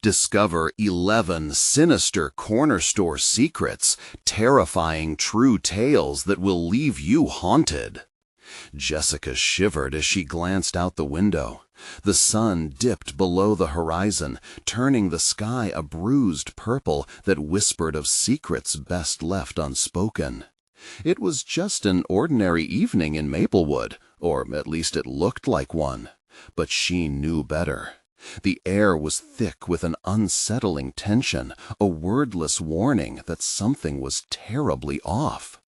Discover 11 sinister corner store secrets, terrifying true tales that will leave you haunted. Jessica shivered as she glanced out the window. The sun dipped below the horizon, turning the sky a bruised purple that whispered of secrets best left unspoken. It was just an ordinary evening in Maplewood, or at least it looked like one. But she knew better. The air was thick with an unsettling tension, a wordless warning that something was terribly off.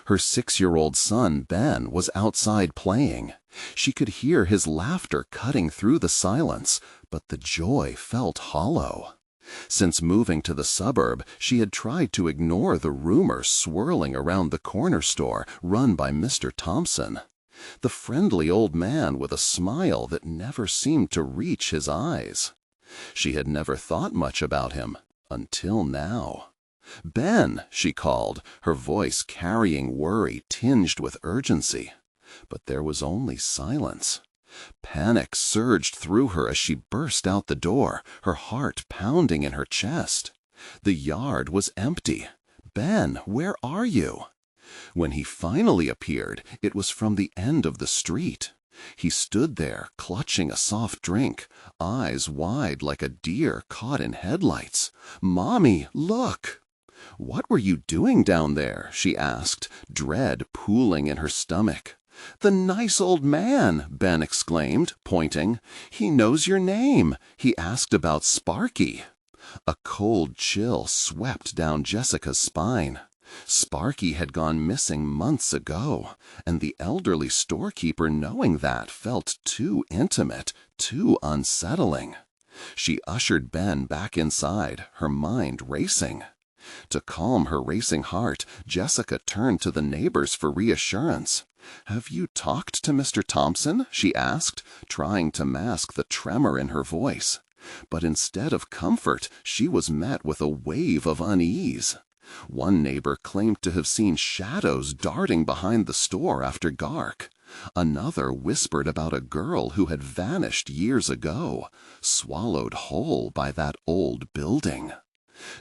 Her 6-year-old son, Ben, was outside playing. She could hear his laughter cutting through the silence, but the joy felt hollow. Since moving to the suburb, she had tried to ignore the rumors swirling around the corner store run by Mr. Thompson. The friendly old man with a smile that never seemed to reach his eyes. She had never thought much about him, until now. "Ben," she called, her voice carrying worry tinged with urgency. But there was only silence. Panic surged through her as she burst out the door, her heart pounding in her chest. The yard was empty. "Ben, where are you?" When he finally appeared, it was from the end of the street. He stood there, clutching a soft drink, eyes wide like a deer caught in headlights. "Mommy, look!" "What were you doing down there?" she asked, dread pooling in her stomach. "The nice old man!" Ben exclaimed, pointing. "He knows your name. He asked about Sparky." A cold chill swept down Jessica's spine. Sparky had gone missing months ago, and the elderly storekeeper knowing that felt too intimate, too unsettling. She ushered Ben back inside, her mind racing. To calm her racing heart, Jessica turned to the neighbors for reassurance. "Have you talked to Mr. Thompson?" she asked, trying to mask the tremor in her voice. But instead of comfort, she was met with a wave of unease. One neighbor claimed to have seen shadows darting behind the store after dark. Another whispered about a girl who had vanished years ago, swallowed whole by that old building.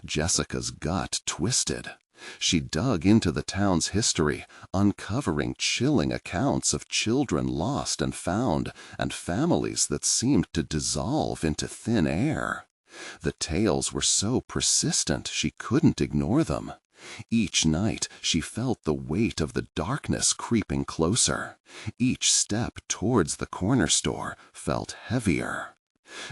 Jessica's gut twisted. She dug into the town's history, uncovering chilling accounts of children lost and found, and families that seemed to dissolve into thin air. The tales were so persistent she couldn't ignore them. Each night she felt the weight of the darkness creeping closer. Each step towards the corner store felt heavier.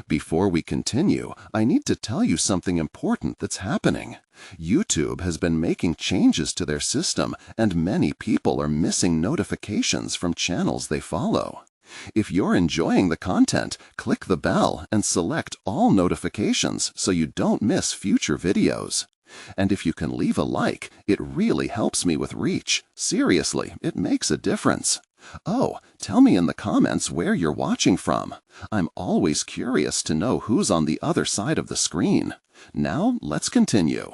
Before we continue, I need to tell you something important that's happening. YouTube has been making changes to their system, and many people are missing notifications from channels they follow. If you're enjoying the content, click the bell and select all notifications so you don't miss future videos. And if you can leave a like, it really helps me with reach. Seriously, it makes a difference. Oh, tell me in the comments where you're watching from. I'm always curious to know who's on the other side of the screen. Now, let's continue.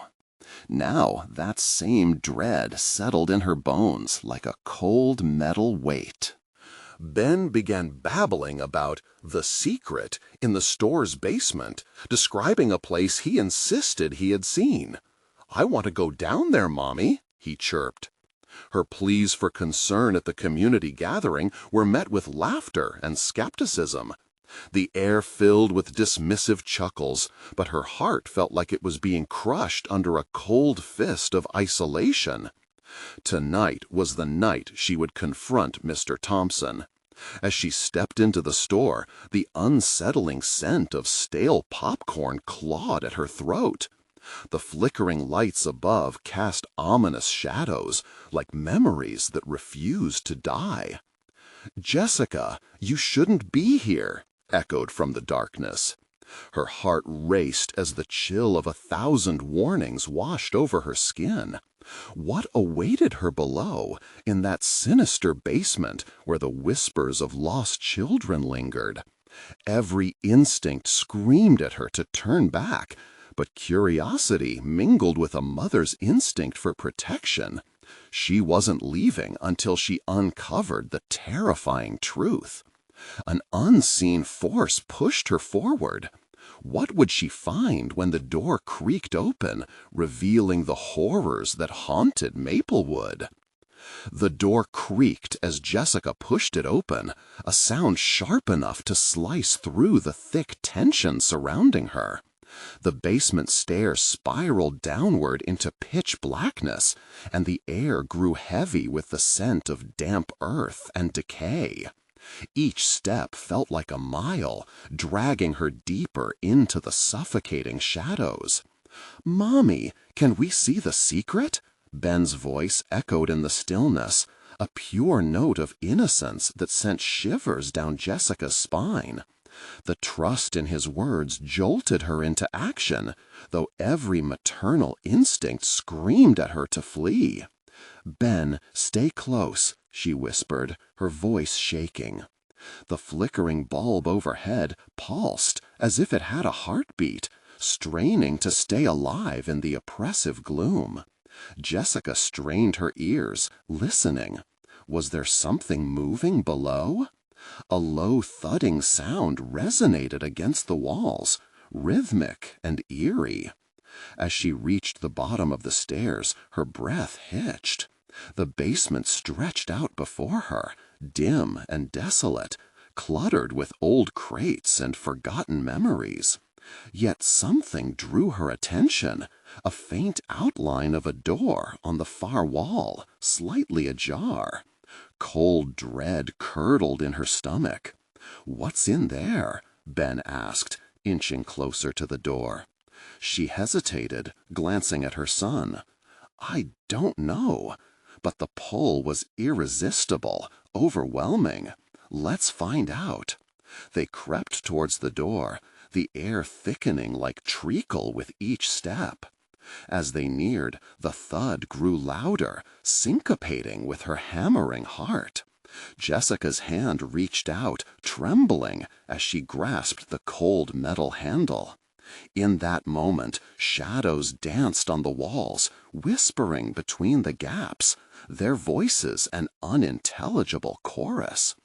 Now, that same dread settled in her bones like a cold metal weight. Ben began babbling about the secret in the store's basement, describing a place he insisted he had seen. "I want to go down there, Mommy," he chirped. Her pleas for concern at the community gathering were met with laughter and skepticism. The air filled with dismissive chuckles, but her heart felt like it was being crushed under a cold fist of isolation. Tonight was the night she would confront Mr. Thompson. As she stepped into the store, the unsettling scent of stale popcorn clawed at her throat. The flickering lights above cast ominous shadows, like memories that refused to die. "Jessica, you shouldn't be here," echoed from the darkness. Her heart raced as the chill of 1,000 warnings washed over her skin. What awaited her below, in that sinister basement where the whispers of lost children lingered? Every instinct screamed at her to turn back, but curiosity mingled with a mother's instinct for protection. She wasn't leaving until she uncovered the terrifying truth. An unseen force pushed her forward. What would she find when the door creaked open, revealing the horrors that haunted Maplewood? The door creaked as Jessica pushed it open, a sound sharp enough to slice through the thick tension surrounding her. The basement stairs spiraled downward into pitch blackness, and the air grew heavy with the scent of damp earth and decay. Each step felt like a mile, dragging her deeper into the suffocating shadows. "Mommy, can we see the secret?" Ben's voice echoed in the stillness, a pure note of innocence that sent shivers down Jessica's spine. The trust in his words jolted her into action, though every maternal instinct screamed at her to flee. "Ben, stay close," she whispered, her voice shaking. The flickering bulb overhead pulsed as if it had a heartbeat, straining to stay alive in the oppressive gloom. Jessica strained her ears, listening. Was there something moving below? A low thudding sound resonated against the walls, rhythmic and eerie. As she reached the bottom of the stairs, her breath hitched. The basement stretched out before her, dim and desolate, cluttered with old crates and forgotten memories. Yet something drew her attention, a faint outline of a door on the far wall, slightly ajar. Cold dread curdled in her stomach. "What's in there?" Ben asked, inching closer to the door. She hesitated, glancing at her son. "I don't know," but the pull was irresistible, overwhelming. "Let's find out." They crept towards the door, the air thickening like treacle with each step. As they neared, the thud grew louder, syncopating with her hammering heart. Jessica's hand reached out, trembling, as she grasped the cold metal handle. In that moment, shadows danced on the walls, whispering between the gaps, their voices an unintelligible chorus.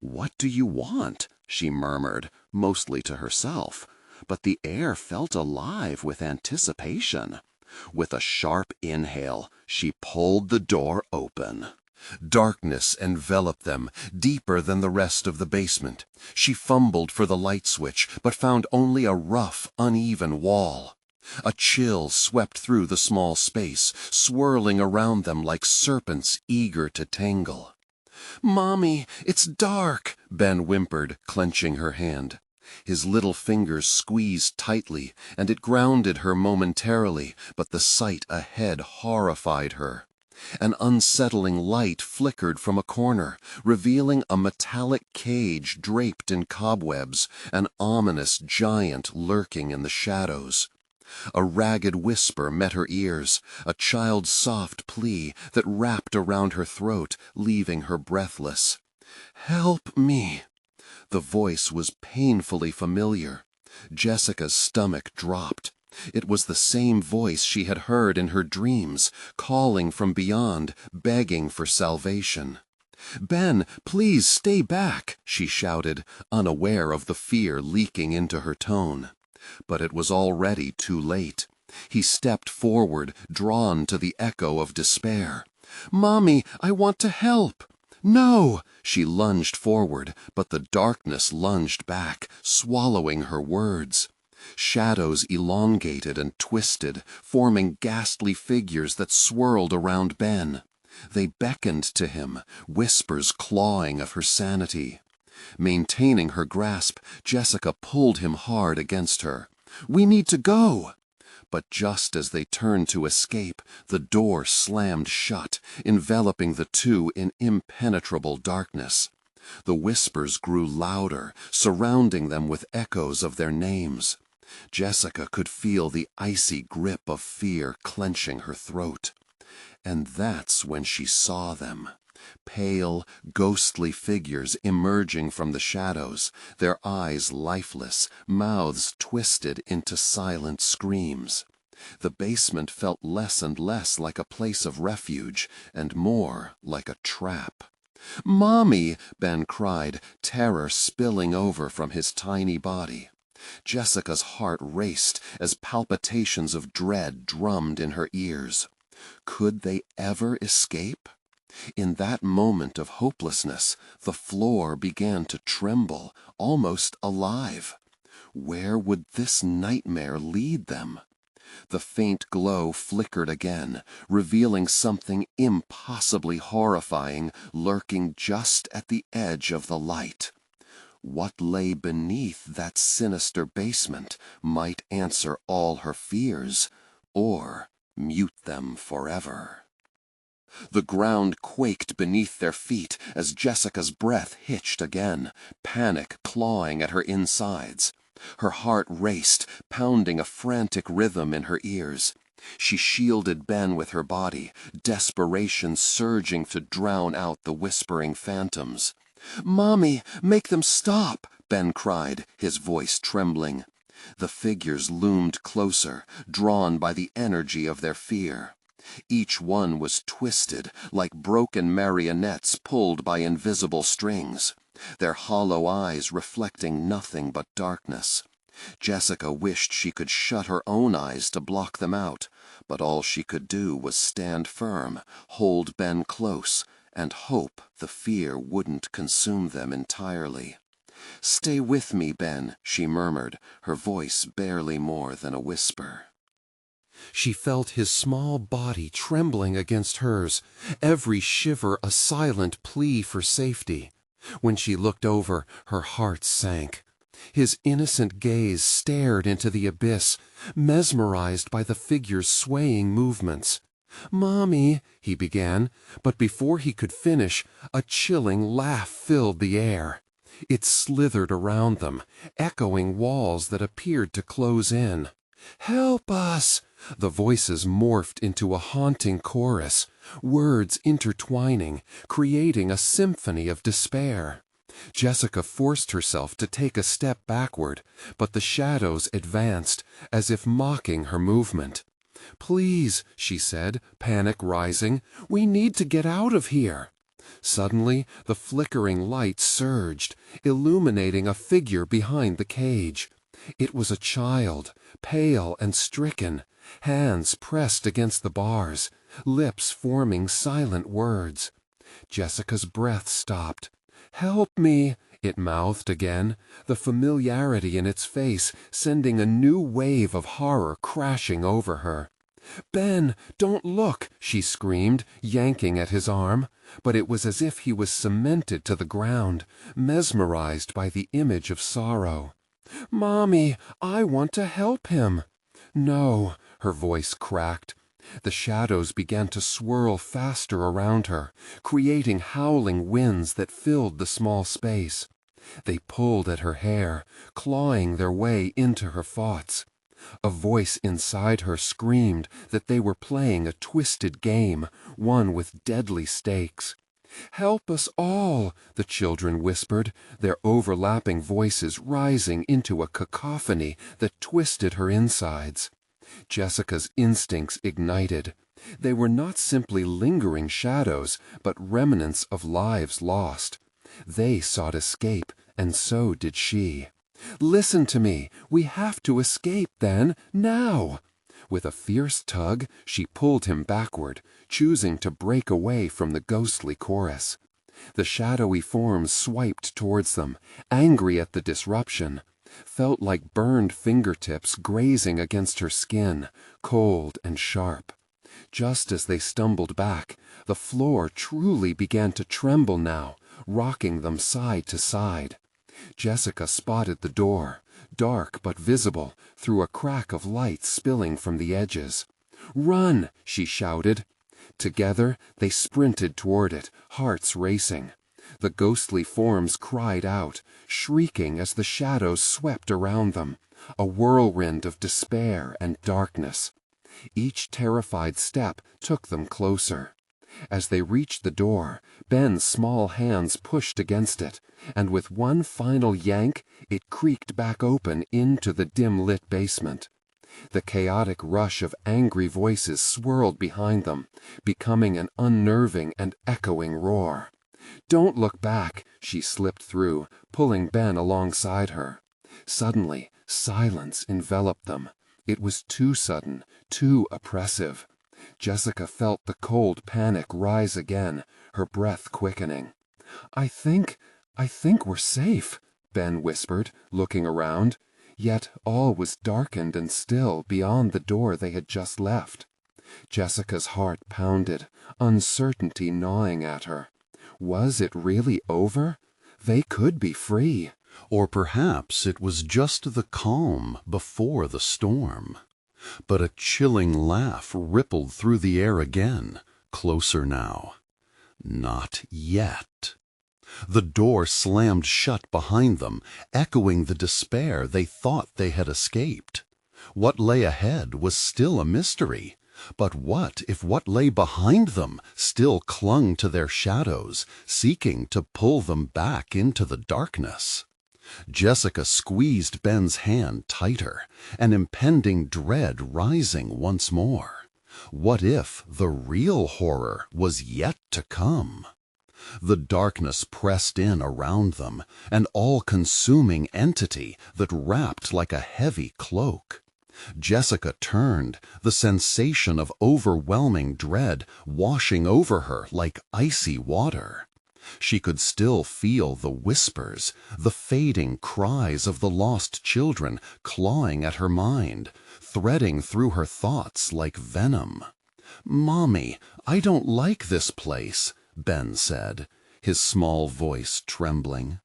"What do you want?" she murmured, mostly to herself, but the air felt alive with anticipation. With a sharp inhale, she pulled the door open. Darkness enveloped them, deeper than the rest of the basement. She fumbled for the light switch, but found only a rough, uneven wall. A chill swept through the small space, swirling around them like serpents eager to tangle. "Mommy, it's dark," Ben whimpered, clenching her hand. His little fingers squeezed tightly, and it grounded her momentarily, but the sight ahead horrified her. An unsettling light flickered from a corner, revealing a metallic cage draped in cobwebs, an ominous giant lurking in the shadows. A ragged whisper met her ears, a child's soft plea that wrapped around her throat, leaving her breathless. "Help me!" The voice was painfully familiar. Jessica's stomach dropped. It was the same voice she had heard in her dreams, calling from beyond, begging for salvation. "Ben, please stay back," she shouted, unaware of the fear leaking into her tone. But it was already too late. He stepped forward, drawn to the echo of despair. "Mommy, I want to help." "No!" She lunged forward, but the darkness lunged back, swallowing her words. Shadows elongated and twisted, forming ghastly figures that swirled around Ben. They beckoned to him, whispers clawing of her sanity. Maintaining her grasp, Jessica pulled him hard against her. "We need to go!" But just as they turned to escape, the door slammed shut, enveloping the two in impenetrable darkness. The whispers grew louder, surrounding them with echoes of their names. Jessica could feel the icy grip of fear clenching her throat. And that's when she saw them. Pale, ghostly figures emerging from the shadows, their eyes lifeless, mouths twisted into silent screams. The basement felt less and less like a place of refuge, and more like a trap. "Mommy!" Ben cried, terror spilling over from his tiny body. Jessica's heart raced as palpitations of dread drummed in her ears. Could they ever escape? In that moment of hopelessness, the floor began to tremble, almost alive. Where would this nightmare lead them? The faint glow flickered again, revealing something impossibly horrifying lurking just at the edge of the light. What lay beneath that sinister basement might answer all her fears, or mute them forever. The ground quaked beneath their feet as Jessica's breath hitched again, panic clawing at her insides. Her heart raced, pounding a frantic rhythm in her ears. She shielded Ben with her body, desperation surging to drown out the whispering phantoms. "Mommy, make them stop!" Ben cried, his voice trembling. The figures loomed closer, drawn by the energy of their fear. Each one was twisted, like broken marionettes pulled by invisible strings, their hollow eyes reflecting nothing but darkness. Jessica wished she could shut her own eyes to block them out, but all she could do was stand firm, hold Ben close, and hope the fear wouldn't consume them entirely. "Stay with me, Ben," she murmured, her voice barely more than a whisper. She felt his small body trembling against hers, every shiver a silent plea for safety. When she looked over, her heart sank. His innocent gaze stared into the abyss, mesmerized by the figure's swaying movements. "Mommy," he began, but before he could finish, a chilling laugh filled the air. It slithered around them, echoing walls that appeared to close in. "Help us!" The voices morphed into a haunting chorus, words intertwining, creating a symphony of despair. Jessica forced herself to take a step backward, but the shadows advanced, as if mocking her movement. "Please," she said, panic rising, "we need to get out of here." Suddenly, the flickering light surged, illuminating a figure behind the cage. It was a child, pale and stricken, hands pressed against the bars, lips forming silent words. Jessica's breath stopped. "Help me," it mouthed again, the familiarity in its face sending a new wave of horror crashing over her. "Ben, don't look," she screamed, yanking at his arm, but it was as if he was cemented to the ground, mesmerized by the image of sorrow. "Mommy, I want to help him." "No," her voice cracked. The shadows began to swirl faster around her, creating howling winds that filled the small space. They pulled at her hair, clawing their way into her thoughts. A voice inside her screamed that they were playing a twisted game, one with deadly stakes. "Help us all," the children whispered, their overlapping voices rising into a cacophony that twisted her insides. Jessica's instincts ignited. They were not simply lingering shadows, but remnants of lives lost. They sought escape, and so did she. "Listen to me. We have to escape, then, now." With a fierce tug, she pulled him backward, choosing to break away from the ghostly chorus. The shadowy forms swiped towards them, angry at the disruption, felt like burned fingertips grazing against her skin, cold and sharp. Just as they stumbled back, the floor truly began to tremble now, rocking them side to side. Jessica spotted the door, dark but visible, through a crack of light spilling from the edges. "Run!" she shouted. Together, they sprinted toward it, hearts racing. The ghostly forms cried out, shrieking as the shadows swept around them, a whirlwind of despair and darkness. Each terrified step took them closer. As they reached the door, Ben's small hands pushed against it, and with one final yank, it creaked back open into the dim-lit basement. The chaotic rush of angry voices swirled behind them, becoming an unnerving and echoing roar. "Don't look back," she slipped through, pulling Ben alongside her. Suddenly, Silence enveloped them. It was too sudden, too oppressive. Jessica felt the cold panic rise again, her breath quickening. I think we're safe," Ben whispered, looking around. Yet all was darkened and still beyond the door they had just left. Jessica's heart pounded, uncertainty gnawing at her. Was it really over? They could be free. Or perhaps it was just the calm before the storm. But a chilling laugh rippled through the air again, closer now. Not yet. The door slammed shut behind them, echoing the despair they thought they had escaped. What lay ahead was still a mystery. But what if what lay behind them still clung to their shadows, seeking to pull them back into the darkness? Jessica squeezed Ben's hand tighter, an impending dread rising once more. What if the real horror was yet to come? The darkness pressed in around them, an all-consuming entity that wrapped like a heavy cloak. Jessica turned, the sensation of overwhelming dread washing over her like icy water. She could still feel the whispers, the fading cries of the lost children clawing at her mind, threading through her thoughts like venom. "Mommy, I don't like this place," Ben said, his small voice trembling.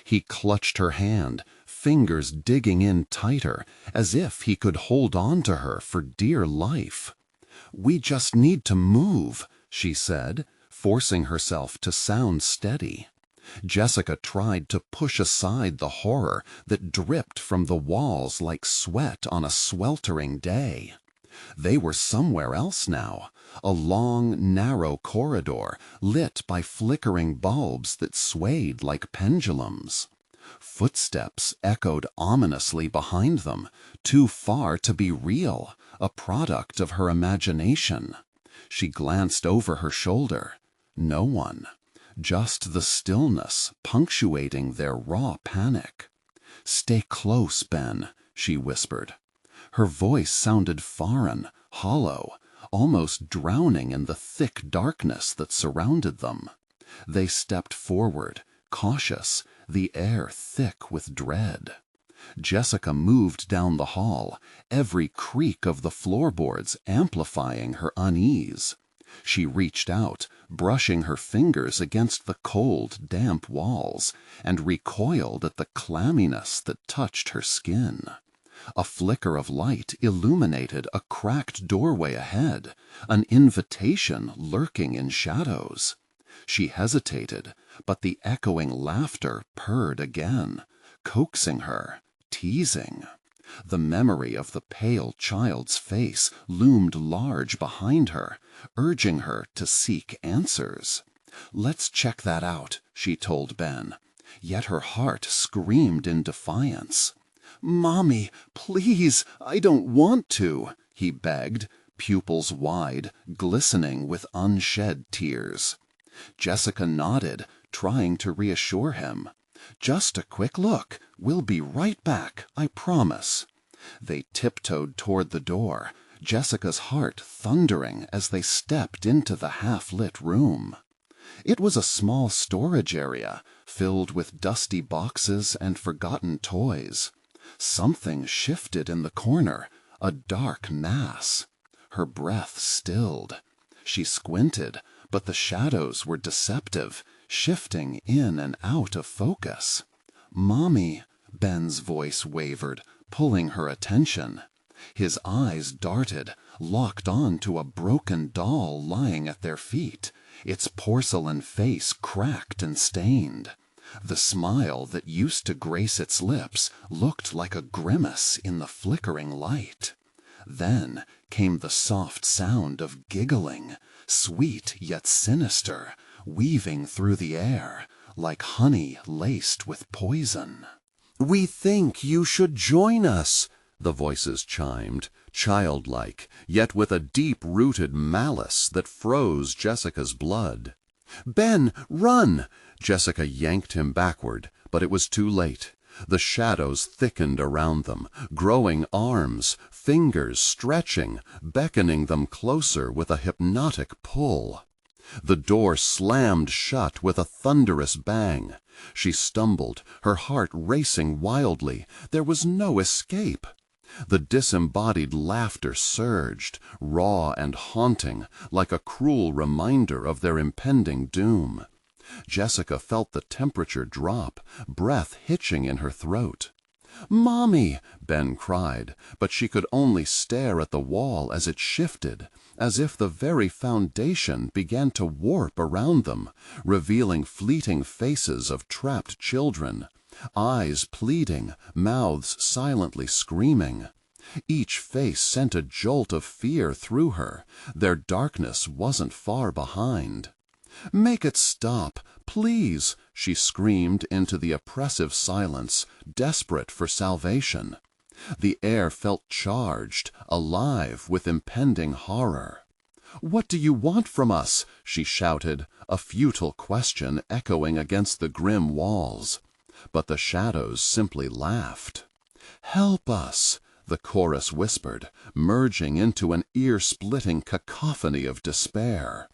He clutched her hand, fingers digging in tighter, as if he could hold on to her for dear life. "We just need to move," she said, forcing herself to sound steady. Jessica tried to push aside the horror that dripped from the walls like sweat on a sweltering day. They were somewhere else now, a long, narrow corridor lit by flickering bulbs that swayed like pendulums. Footsteps echoed ominously behind them, too far to be real, a product of her imagination. She glanced over her shoulder. No one. Just the stillness punctuating their raw panic. "Stay close, Ben," she whispered. Her voice sounded foreign, hollow, almost drowning in the thick darkness that surrounded them. They stepped forward, cautious, the air thick with dread. Jessica moved down the hall, every creak of the floorboards amplifying her unease. She reached out, brushing her fingers against the cold, damp walls, and recoiled at the clamminess that touched her skin. A flicker of light illuminated a cracked doorway ahead, an invitation lurking in shadows. She hesitated, but the echoing laughter purred again, coaxing her, teasing. The memory of the pale child's face loomed large behind her, urging her to seek answers. "Let's check that out," she told Ben. Yet her heart screamed in defiance. "Mommy, please, I don't want to," he begged, pupils wide, glistening with unshed tears. Jessica nodded, trying to reassure him. "Just a quick look. We'll be right back, I promise." They tiptoed toward the door, Jessica's heart thundering as they stepped into the half-lit room. It was a small storage area, filled with dusty boxes and forgotten toys. Something shifted in the corner, a dark mass. Her breath stilled. She squinted, but the shadows were deceptive, shifting in and out of focus. "Mommy," Ben's voice wavered, pulling her attention. His eyes darted, locked on to a broken doll lying at their feet, its porcelain face cracked and stained. The smile that used to grace its lips looked like a grimace in the flickering light. Then came the soft sound of giggling, sweet yet sinister, weaving through the air, like honey laced with poison. "We think you should join us," the voices chimed, childlike, yet with a deep-rooted malice that froze Jessica's blood. "Ben, run!" Jessica yanked him backward, but it was too late. The shadows thickened around them, growing arms, fingers stretching, beckoning them closer with a hypnotic pull. The door slammed shut with a thunderous bang. She stumbled, her heart racing wildly. There was no escape. The disembodied laughter surged, raw and haunting, like a cruel reminder of their impending doom. Jessica felt the temperature drop, breath hitching in her throat. "Mommy!" Ben cried, but she could only stare at the wall as it shifted, as if the very foundation began to warp around them, revealing fleeting faces of trapped children, eyes pleading, mouths silently screaming. Each face sent a jolt of fear through her. Their darkness wasn't far behind. "Make it stop, please!" she screamed into the oppressive silence, desperate for salvation. The air felt charged, alive with impending horror. "What do you want from us?" she shouted, a futile question echoing against the grim walls. But the shadows simply laughed. "Help us!" the chorus whispered, merging into an ear-splitting cacophony of despair.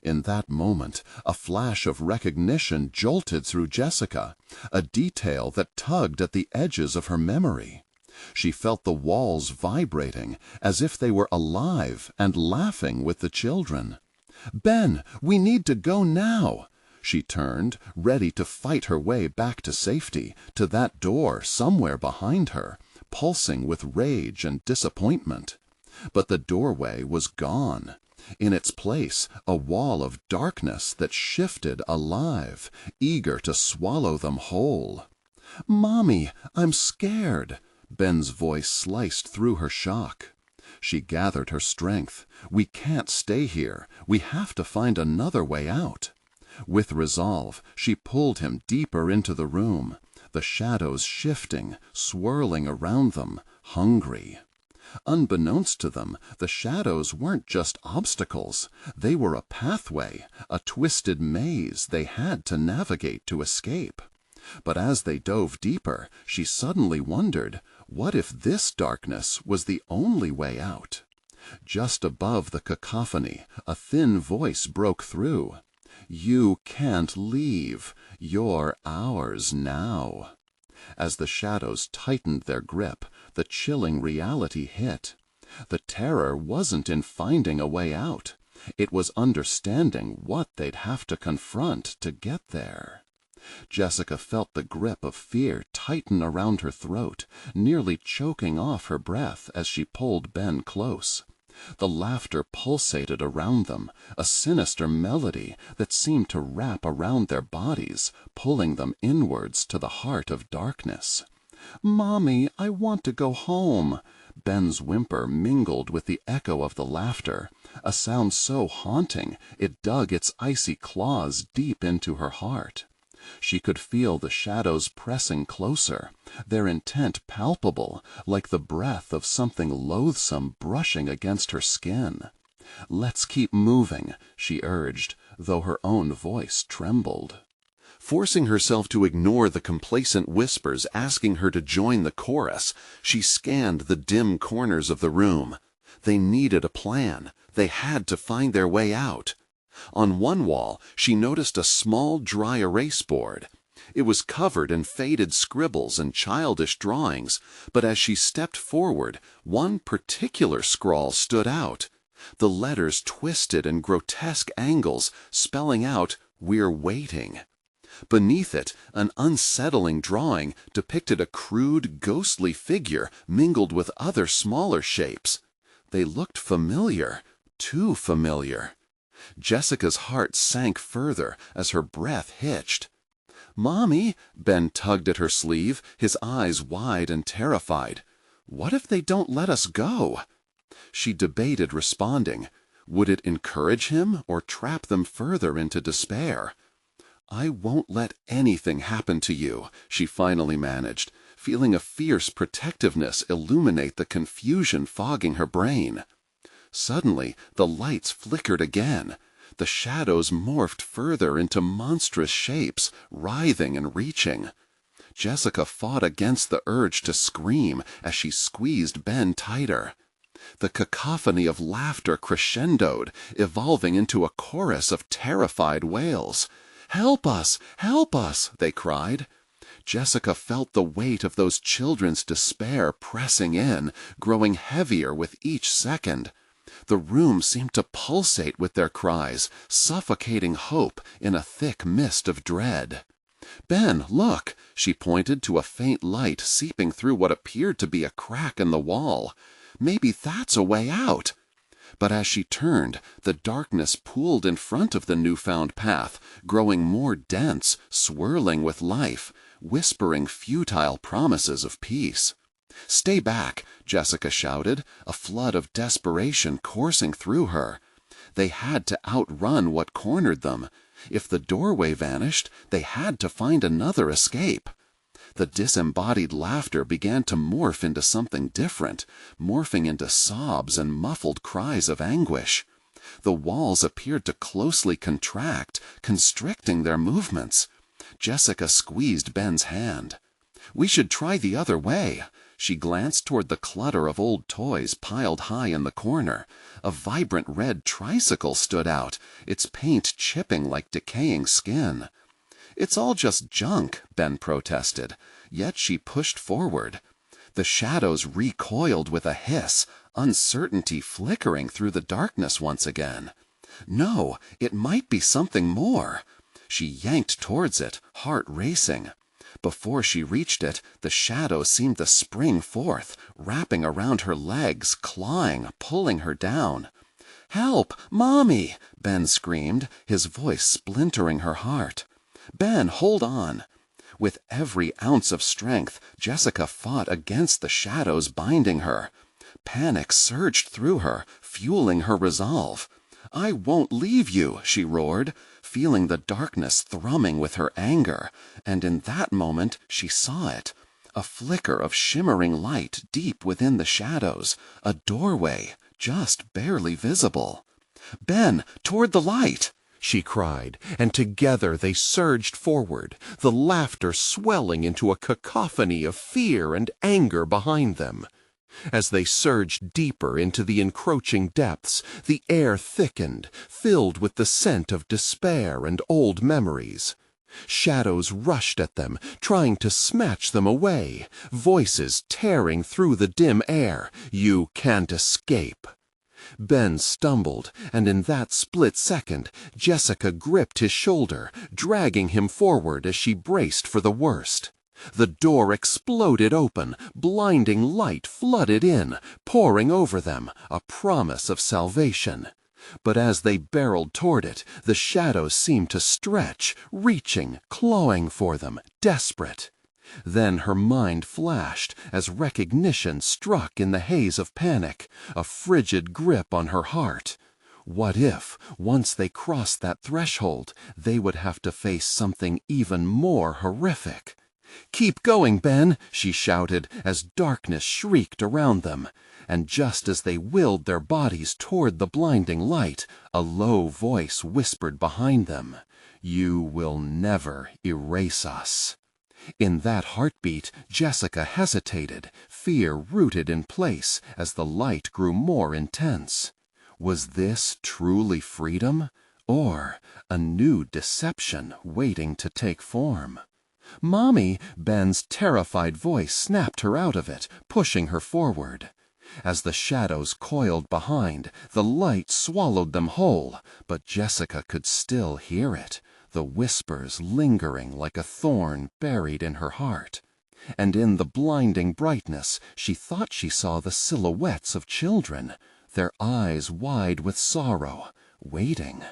In that moment, a flash of recognition jolted through Jessica, a detail that tugged at the edges of her memory. She felt the walls vibrating, as if they were alive and laughing with the children. "Ben, we need to go now!" She turned, ready to fight her way back to safety, to that door somewhere behind her, pulsing with rage and disappointment. But the doorway was gone. In its place, a wall of darkness that shifted alive, eager to swallow them whole. "Mommy, I'm scared!" Ben's voice sliced through her shock. She gathered her strength. "We can't stay here. We have to find another way out." With resolve, she pulled him deeper into the room, the shadows shifting, swirling around them, hungry. Unbeknownst to them, the shadows weren't just obstacles. They were a pathway, a twisted maze they had to navigate to escape. But as they dove deeper, she suddenly wondered, what if this darkness was the only way out? Just above the cacophony, a thin voice broke through. "You can't leave. You're ours now." As the shadows tightened their grip, the chilling reality hit. The terror wasn't in finding a way out. It was understanding what they'd have to confront to get there. Jessica felt the grip of fear tighten around her throat, nearly choking off her breath as she pulled Ben close. The laughter pulsated around them, a sinister melody that seemed to wrap around their bodies, pulling them inwards to the heart of darkness. "Mommy, I want to go home." Ben's whimper mingled with the echo of the laughter, a sound so haunting it dug its icy claws deep into her heart. She could feel the shadows pressing closer, their intent palpable, like the breath of something loathsome brushing against her skin. "Let's keep moving," she urged, though her own voice trembled. Forcing herself to ignore the complacent whispers asking her to join the chorus, she scanned the dim corners of the room. They needed a plan. They had to find their way out. On one wall, she noticed a small dry erase board. It was covered in faded scribbles and childish drawings, but as she stepped forward, one particular scrawl stood out. The letters twisted in grotesque angles, spelling out, "We're waiting." Beneath it, an unsettling drawing depicted a crude, ghostly figure mingled with other smaller shapes. They looked familiar, too familiar. Jessica's heart sank further as her breath hitched. "Mommy," Ben tugged at her sleeve, his eyes wide and terrified. "What if they don't let us go?" She debated responding. Would it encourage him or trap them further into despair? "I won't let anything happen to you," she finally managed, feeling a fierce protectiveness illuminate the confusion fogging her brain. Suddenly, the lights flickered again. The shadows morphed further into monstrous shapes, writhing and reaching. Jessica fought against the urge to scream as she squeezed Ben tighter. The cacophony of laughter crescendoed, evolving into a chorus of terrified wails. "Help us! Help us!" they cried. Jessica felt the weight of those children's despair pressing in, growing heavier with each second. The room seemed to pulsate with their cries, suffocating hope in a thick mist of dread. "Ben, look!" She pointed to a faint light seeping through what appeared to be a crack in the wall. "Maybe that's a way out." But as she turned, the darkness pooled in front of the newfound path, growing more dense, swirling with life, whispering futile promises of peace. "Stay back!" Jessica shouted, a flood of desperation coursing through her. They had to outrun what cornered them. If the doorway vanished, they had to find another escape. The disembodied laughter began to morph into something different, morphing into sobs and muffled cries of anguish. The walls appeared to closely contract, constricting their movements. Jessica squeezed Ben's hand. "We should try the other way." She glanced toward the clutter of old toys piled high in the corner. A vibrant red tricycle stood out, its paint chipping like decaying skin. "It's all just junk," Ben protested, yet she pushed forward. The shadows recoiled with a hiss, uncertainty flickering through the darkness once again. No, it might be something more. She yanked towards it, heart racing. Before she reached it, the shadow seemed to spring forth, wrapping around her legs, clawing, pulling her down. "Help! Mommy!" Ben screamed, his voice splintering her heart. "Ben, hold on!" With every ounce of strength, Jessica fought against the shadows binding her. Panic surged through her, fueling her resolve. "I won't leave you!" she roared, feeling the darkness thrumming with her anger, and in that moment she saw it. A flicker of shimmering light deep within the shadows, a doorway, just barely visible. "Ben, toward the light!" she cried, and together they surged forward, the laughter swelling into a cacophony of fear and anger behind them. As they surged deeper into the encroaching depths, the air thickened, filled with the scent of despair and old memories. Shadows rushed at them, trying to snatch them away, voices tearing through the dim air. "You can't escape." Ben stumbled, and in that split second, Jessica gripped his shoulder, dragging him forward as she braced for the worst. The door exploded open, blinding light flooded in, pouring over them, a promise of salvation. But as they barreled toward it, the shadows seemed to stretch, reaching, clawing for them, desperate. Then her mind flashed as recognition struck in the haze of panic, a frigid grip on her heart. What if, once they crossed that threshold, they would have to face something even more horrific? "Keep going, Ben!" she shouted as darkness shrieked around them. And just as they willed their bodies toward the blinding light, a low voice whispered behind them, "You will never erase us." In that heartbeat, Jessica hesitated, fear rooted in place as the light grew more intense. Was this truly freedom, or a new deception waiting to take form? "Mommy!" Ben's terrified voice snapped her out of it, pushing her forward. As the shadows coiled behind, the light swallowed them whole, but Jessica could still hear it, the whispers lingering like a thorn buried in her heart. And in the blinding brightness, she thought she saw the silhouettes of children, their eyes wide with sorrow, waiting.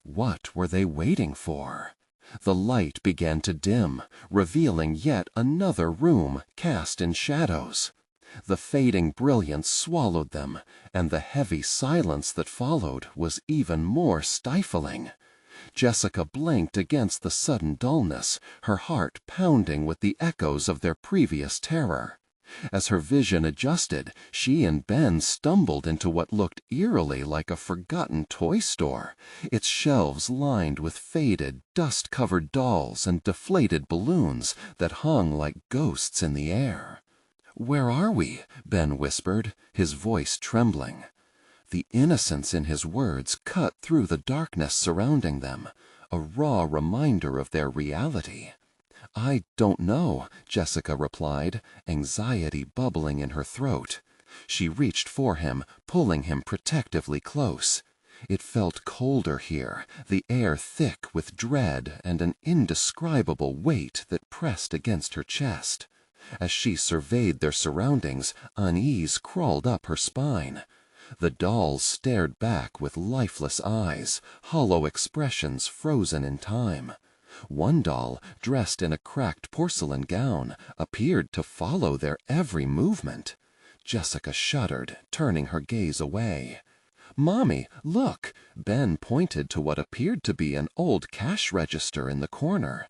What were they waiting for? The light began to dim, revealing yet another room cast in shadows. The fading brilliance swallowed them, and the heavy silence that followed was even more stifling. Jessica blinked against the sudden dullness, her heart pounding with the echoes of their previous terror. As her vision adjusted, she and Ben stumbled into what looked eerily like a forgotten toy store, its shelves lined with faded, dust-covered dolls and deflated balloons that hung like ghosts in the air. "Where are we?" Ben whispered, his voice trembling. The innocence in his words cut through the darkness surrounding them, a raw reminder of their reality. "I don't know," Jessica replied, anxiety bubbling in her throat. She reached for him, pulling him protectively close. It felt colder here, the air thick with dread and an indescribable weight that pressed against her chest. As she surveyed their surroundings, unease crawled up her spine. The dolls stared back with lifeless eyes, hollow expressions frozen in time. One doll, dressed in a cracked porcelain gown, appeared to follow their every movement. Jessica shuddered, turning her gaze away. "Mommy, look!" Ben pointed to what appeared to be an old cash register in the corner.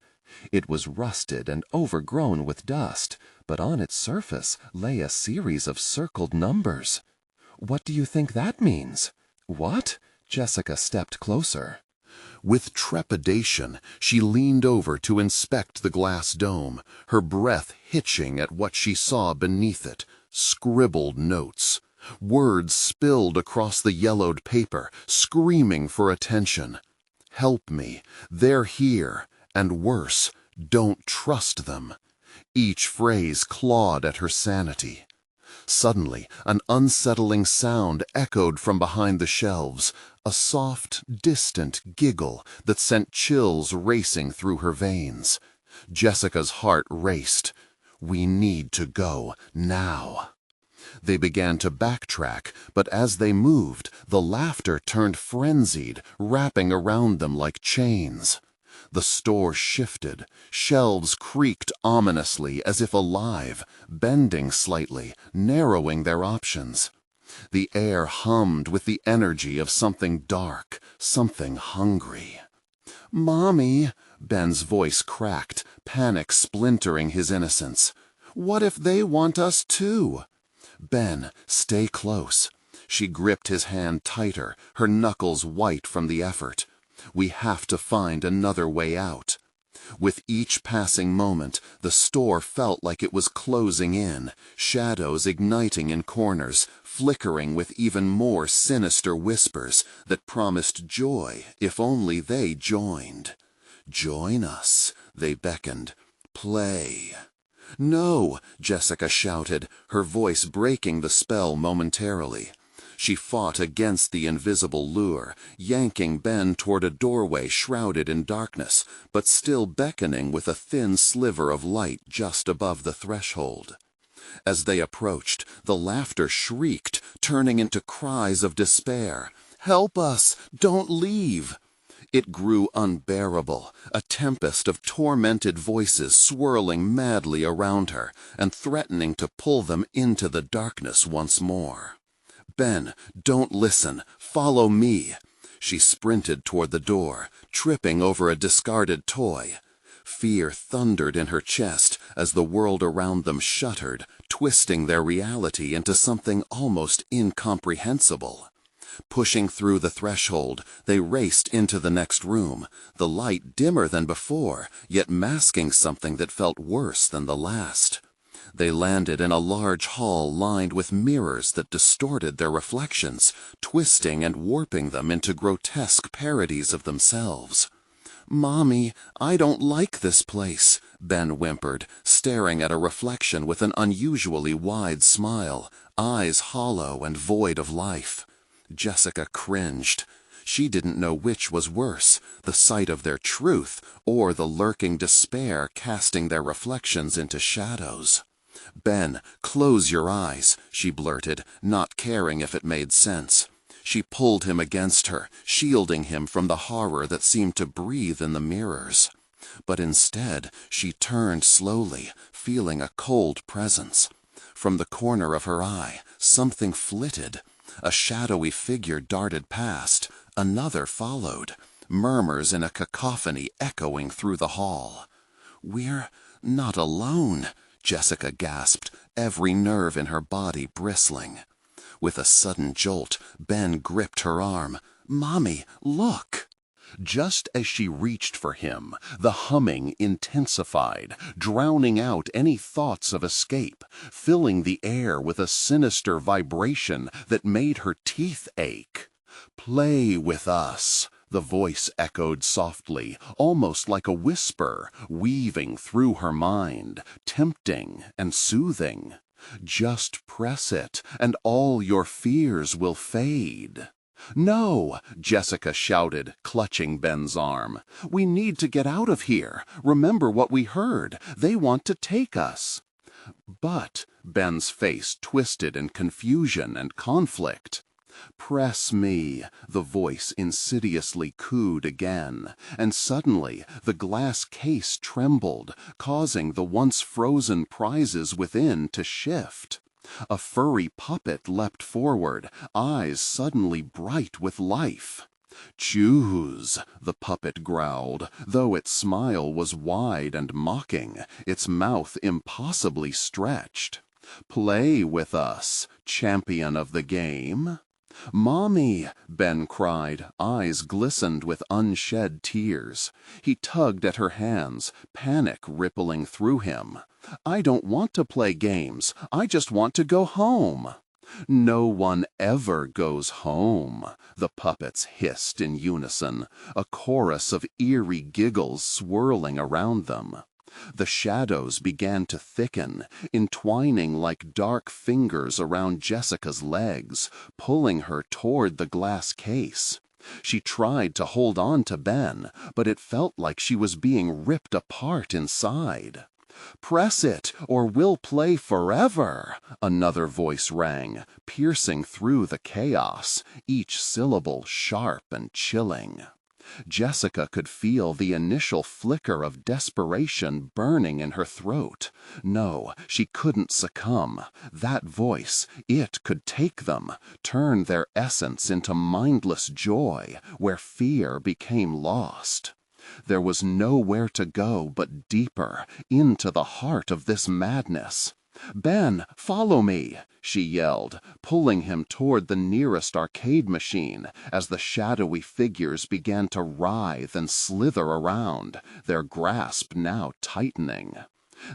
It was rusted and overgrown with dust, but on its surface lay a series of circled numbers. "What do you think that means?" "What?" Jessica stepped closer. With trepidation, she leaned over to inspect the glass dome, her breath hitching at what she saw beneath it. Scribbled notes. Words spilled across the yellowed paper, screaming for attention. "Help me. They're here. And worse, don't trust them." Each phrase clawed at her sanity. Suddenly, an unsettling sound echoed from behind the shelves, a soft, distant giggle that sent chills racing through her veins. Jessica's heart raced. "We need to go, now." They began to backtrack, but as they moved, the laughter turned frenzied, wrapping around them like chains. The store shifted. Shelves creaked ominously as if alive, bending slightly, narrowing their options. The air hummed with the energy of something dark, something hungry. "Mommy," Ben's voice cracked, panic splintering his innocence. "What if they want us too?" "Ben, stay close." She gripped his hand tighter, her knuckles white from the effort. "We have to find another way out." With each passing moment, the store felt like it was closing in, shadows igniting in corners, flickering with even more sinister whispers that promised joy if only they joined. "Join us," they beckoned. "Play." "No," Jessica shouted, her voice breaking the spell momentarily. She fought against the invisible lure, yanking Ben toward a doorway shrouded in darkness, but still beckoning with a thin sliver of light just above the threshold. As they approached, the laughter shrieked, turning into cries of despair. "Help us! Don't leave!" It grew unbearable, a tempest of tormented voices swirling madly around her and threatening to pull them into the darkness once more. "Ben, don't listen. Follow me." She sprinted toward the door, tripping over a discarded toy. Fear thundered in her chest as the world around them shuttered, twisting their reality into something almost incomprehensible. Pushing through the threshold, they raced into the next room, the light dimmer than before, yet masking something that felt worse than the last. They landed in a large hall lined with mirrors that distorted their reflections, twisting and warping them into grotesque parodies of themselves. "Mommy, I don't like this place," Ben whimpered, staring at a reflection with an unusually wide smile, eyes hollow and void of life. Jessica cringed. She didn't know which was worse, the sight of their truth or the lurking despair casting their reflections into shadows. "Ben, close your eyes," she blurted, not caring if it made sense. She pulled him against her, shielding him from the horror that seemed to breathe in the mirrors. But instead, she turned slowly, feeling a cold presence. From the corner of her eye, something flitted. A shadowy figure darted past. Another followed, murmurs in a cacophony echoing through the hall. "We're not alone," Jessica gasped, every nerve in her body bristling. With a sudden jolt, Ben gripped her arm. "Mommy, look!" Just as she reached for him, the humming intensified, drowning out any thoughts of escape, filling the air with a sinister vibration that made her teeth ache. "Play with us," the voice echoed softly, almost like a whisper, weaving through her mind, tempting and soothing. "Just press it, and all your fears will fade." "No!" Jessica shouted, clutching Ben's arm. "We need to get out of here. Remember what we heard. They want to take us." "But," Ben's face twisted in confusion and conflict. "Press me," the voice insidiously cooed again, and suddenly the glass case trembled, causing the once frozen prizes within to shift. A furry puppet leapt forward, eyes suddenly bright with life. "Choose," the puppet growled, though its smile was wide and mocking, its mouth impossibly stretched. "Play with us, champion of the game." "Mommy!" Ben cried, eyes glistened with unshed tears. He tugged at her hands, panic rippling through him. "I don't want to play games. I just want to go home." "No one ever goes home," the puppets hissed in unison, a chorus of eerie giggles swirling around them. The shadows began to thicken, entwining like dark fingers around Jessica's legs, pulling her toward the glass case. She tried to hold on to Ben, but it felt like she was being ripped apart inside. "Press it, or we'll play forever," another voice rang, piercing through the chaos, each syllable sharp and chilling. Jessica could feel the initial flicker of desperation burning in her throat. No, she couldn't succumb. That voice, it could take them, turn their essence into mindless joy, where fear became lost. There was nowhere to go but deeper, into the heart of this madness. "Ben, follow me," she yelled, pulling him toward the nearest arcade machine as the shadowy figures began to writhe and slither around, their grasp now tightening.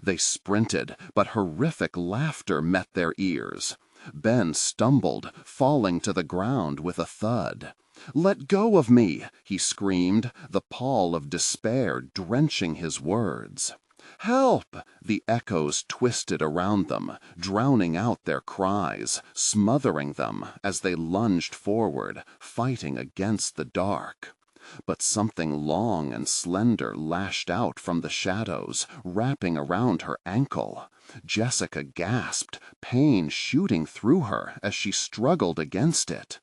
They sprinted, but horrific laughter met their ears. Ben stumbled, falling to the ground with a thud. "Let go of me!" he screamed, the pall of despair drenching his words. "Help!" The echoes twisted around them, drowning out their cries, smothering them as they lunged forward, fighting against the dark. But something long and slender lashed out from the shadows, wrapping around her ankle. Jessica gasped, pain shooting through her as she struggled against it.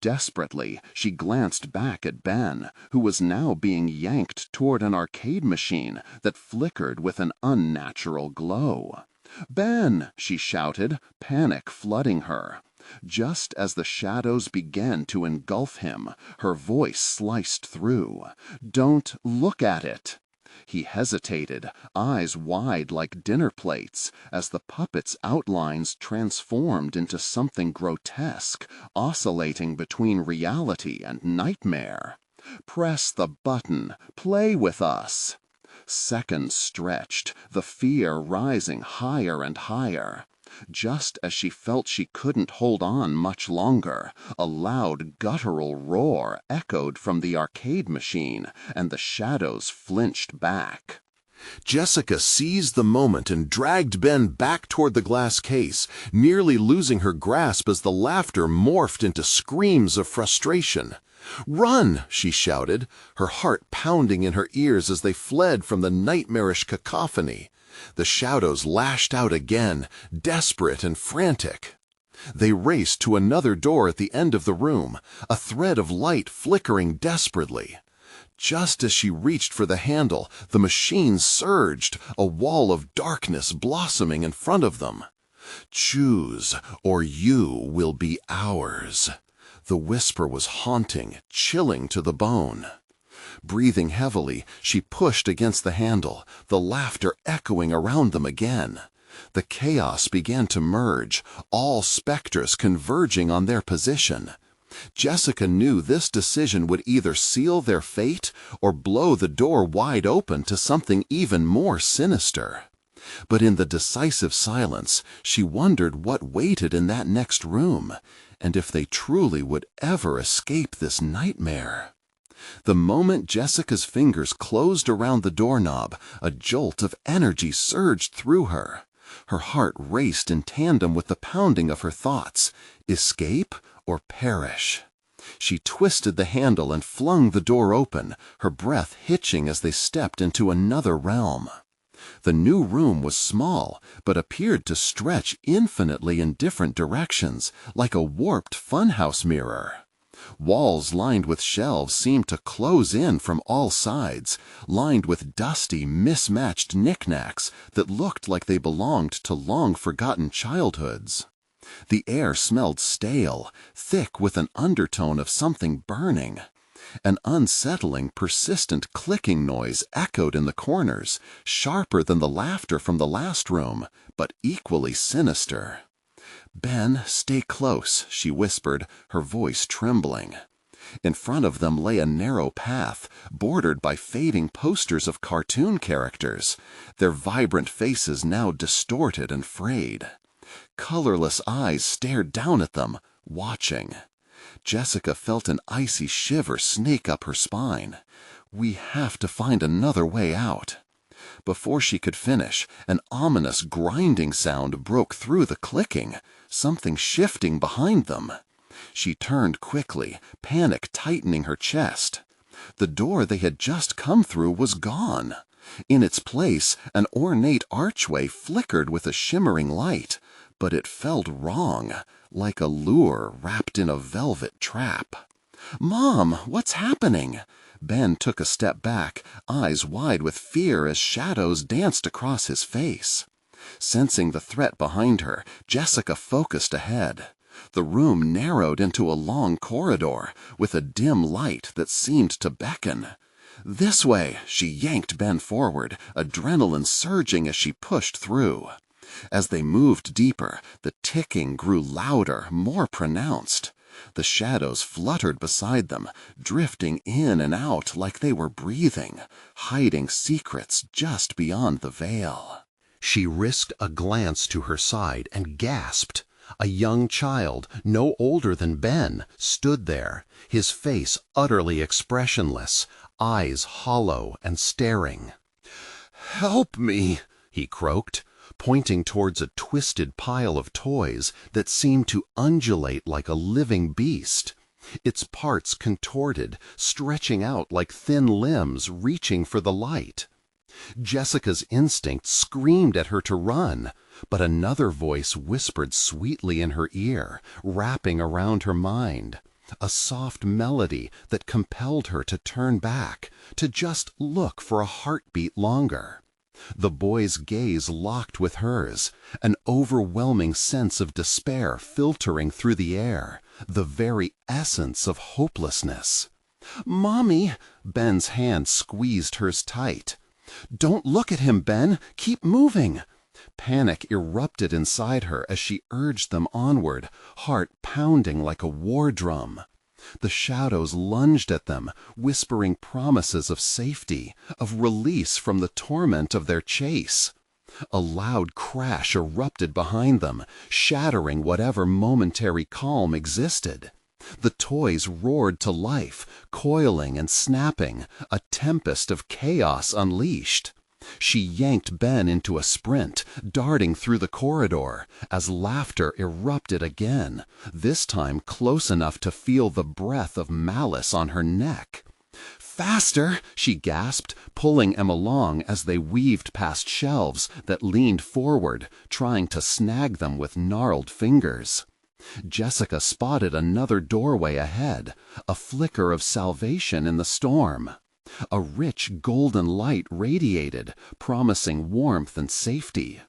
Desperately, she glanced back at Ben, who was now being yanked toward an arcade machine that flickered with an unnatural glow. "Ben!" she shouted, panic flooding her. Just as the shadows began to engulf him, her voice sliced through. "Don't look at it." He hesitated, eyes wide like dinner plates, as the puppet's outlines transformed into something grotesque, oscillating between reality and nightmare. "Press the button. Play with us." Seconds stretched, the fear rising higher and higher. Just as she felt she couldn't hold on much longer, a loud guttural roar echoed from the arcade machine, and the shadows flinched back. Jessica seized the moment and dragged Ben back toward the glass case, nearly losing her grasp as the laughter morphed into screams of frustration. "Run!" she shouted, her heart pounding in her ears as they fled from the nightmarish cacophony. The shadows lashed out again, desperate and frantic. They raced to another door at the end of the room, a thread of light flickering desperately. Just as she reached for the handle, the machine surged, a wall of darkness blossoming in front of them. "Choose, or you will be ours." The whisper was haunting, chilling to the bone. Breathing heavily, she pushed against the handle, the laughter echoing around them again. The chaos began to merge, all specters converging on their position. Jessica knew this decision would either seal their fate or blow the door wide open to something even more sinister. But in the decisive silence, she wondered what waited in that next room, and if they truly would ever escape this nightmare. The moment Jessica's fingers closed around the doorknob, a jolt of energy surged through her. Her heart raced in tandem with the pounding of her thoughts. Escape or perish? She twisted the handle and flung the door open, her breath hitching as they stepped into another realm. The new room was small, but appeared to stretch infinitely in different directions, like a warped funhouse mirror. Walls lined with shelves seemed to close in from all sides, lined with dusty, mismatched knickknacks that looked like they belonged to long-forgotten childhoods. The air smelled stale, thick with an undertone of something burning. An unsettling, persistent clicking noise echoed in the corners, sharper than the laughter from the last room, but equally sinister. "Ben, stay close," she whispered, her voice trembling. In front of them lay a narrow path, bordered by fading posters of cartoon characters, their vibrant faces now distorted and frayed. Colorless eyes stared down at them, watching. Jessica felt an icy shiver sneak up her spine. "We have to find another way out." Before she could finish, an ominous grinding sound broke through the clicking, something shifting behind them. She turned quickly, panic tightening her chest. The door they had just come through was gone. In its place, an ornate archway flickered with a shimmering light, but it felt wrong, like a lure wrapped in a velvet trap. "Mom, what's happening?" Ben took a step back, eyes wide with fear as shadows danced across his face. Sensing the threat behind her, Jessica focused ahead. The room narrowed into a long corridor, with a dim light that seemed to beckon. "This way!" She yanked Ben forward, adrenaline surging as she pushed through. As they moved deeper, the ticking grew louder, more pronounced. The shadows fluttered beside them, drifting in and out like they were breathing, hiding secrets just beyond the veil. She risked a glance to her side and gasped. A young child, no older than Ben, stood there, his face utterly expressionless, eyes hollow and staring. "Help me!" he croaked, pointing towards a twisted pile of toys that seemed to undulate like a living beast. Its parts contorted, stretching out like thin limbs reaching for the light. Jessica's instinct screamed at her to run, but another voice whispered sweetly in her ear, wrapping around her mind. A soft melody that compelled her to turn back, to just look for a heartbeat longer. The boy's gaze locked with hers, an overwhelming sense of despair filtering through the air, the very essence of hopelessness. "Mommy!" Ben's hand squeezed hers tight. "Don't look at him, Ben! Keep moving!" Panic erupted inside her as she urged them onward, heart pounding like a war drum. The shadows lunged at them, whispering promises of safety, of release from the torment of their chase. A loud crash erupted behind them, shattering whatever momentary calm existed. The toys roared to life, coiling and snapping, a tempest of chaos unleashed. She yanked Ben into a sprint, darting through the corridor, as laughter erupted again, this time close enough to feel the breath of malice on her neck. "Faster!" she gasped, pulling him along as they weaved past shelves that leaned forward, trying to snag them with gnarled fingers. Jessica spotted another doorway ahead, a flicker of salvation in the storm. A rich golden light radiated, promising warmth and safety.